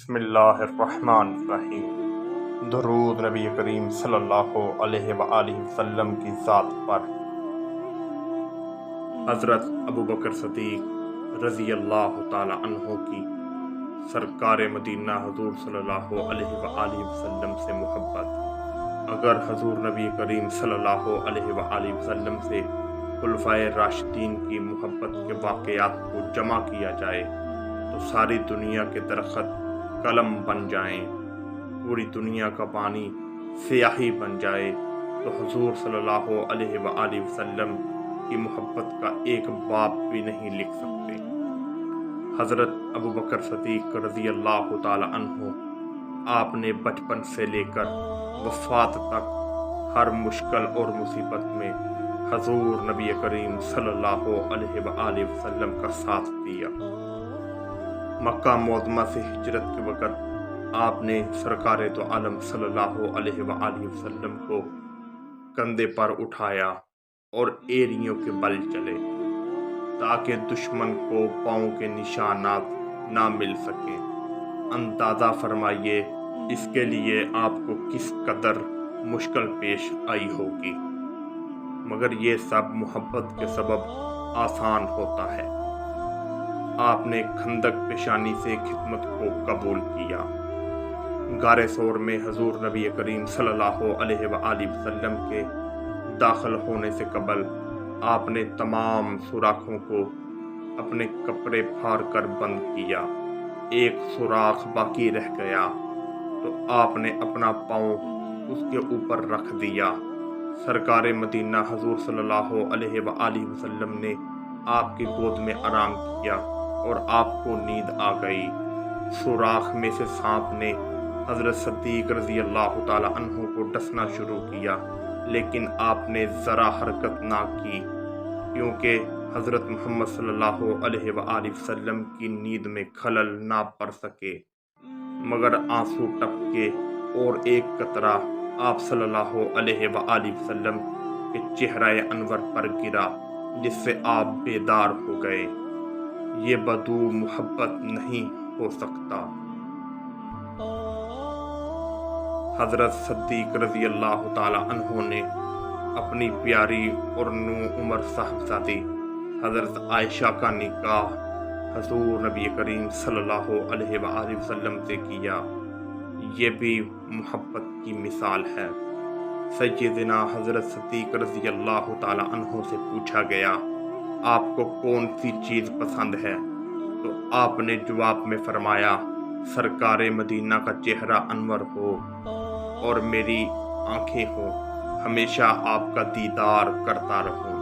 بسم اللہ الرحمن الرحیم۔ درود نبی کریم صلی اللہ علیہ وآلہ وسلم کی ذات پر۔ حضرت ابوبکر صدیق رضی اللہ تعالی عنہ کی سرکار مدینہ حضور صلی اللہ علیہ وآلہ وسلم سے محبت۔ اگر حضور نبی کریم صلی اللہ علیہ وآلہ وسلم سے خلفائے راشدین کی محبت کے واقعات کو جمع کیا جائے تو ساری دنیا کے درخت قلم بن جائیں، پوری دنیا کا پانی سیاہی بن جائے تو حضور صلی اللہ علیہ وآلہ وسلم کی محبت کا ایک باب بھی نہیں لکھ سکتے۔ حضرت ابوبکر صدیق رضی اللہ تعالی عنہ آپ نے بچپن سے لے کر وفات تک ہر مشکل اور مصیبت میں حضور نبی کریم صلی اللہ علیہ وآلہ وسلم کا ساتھ دیا۔ مکہ معظمہ سے ہجرت کے وقت آپ نے سرکار تو عالم صلی اللہ علیہ وآلہ وسلم کو کندھے پر اٹھایا اور ایریوں کے بل چلے تاکہ دشمن کو پاؤں کے نشانات نہ مل سکیں۔ اندازہ فرمائیے اس کے لیے آپ کو کس قدر مشکل پیش آئی ہوگی، مگر یہ سب محبت کے سبب آسان ہوتا ہے۔ آپ نے خندق پیشانی سے خدمت کو قبول کیا۔ غار ثور میں حضور نبی کریم صلی اللہ علیہ وآلہ وسلم کے داخل ہونے سے قبل آپ نے تمام سوراخوں کو اپنے کپڑے پھاڑ کر بند کیا۔ ایک سوراخ باقی رہ گیا تو آپ نے اپنا پاؤں اس کے اوپر رکھ دیا۔ سرکار مدینہ حضور صلی اللہ علیہ وآلہ وسلم نے آپ کی گود میں آرام کیا اور آپ کو نیند آ گئی۔ سوراخ میں سے سانپ نے حضرت صدیق رضی اللہ تعالی عنہ کو ڈسنا شروع کیا، لیکن آپ نے ذرا حرکت نہ کی کیونکہ حضرت محمد صلی اللہ علیہ وآلہ وسلم کی نیند میں خلل نہ پڑ سکے، مگر آنسو ٹپکے اور ایک قطرہ آپ صلی اللہ علیہ وآلہ وسلم کے چہرہ انور پر گرا، جس سے آپ بیدار ہو گئے۔ یہ بدو محبت نہیں ہو سکتا۔ حضرت صدیق رضی اللہ تعالی عنہ نے اپنی پیاری اور نو عمر صاحبزادی حضرت عائشہ کا نکاح حضور نبی کریم صلی اللہ علیہ وآلہ وسلم سے کیا۔ یہ بھی محبت کی مثال ہے۔ سیدنا حضرت صدیق رضی اللہ تعالی عنہ سے پوچھا گیا، آپ کو کون سی چیز پسند ہے؟ تو آپ نے جواب میں فرمایا، سرکار مدینہ کا چہرہ انور ہو اور میری آنکھیں ہوں، ہمیشہ آپ کا دیدار کرتا رہوں۔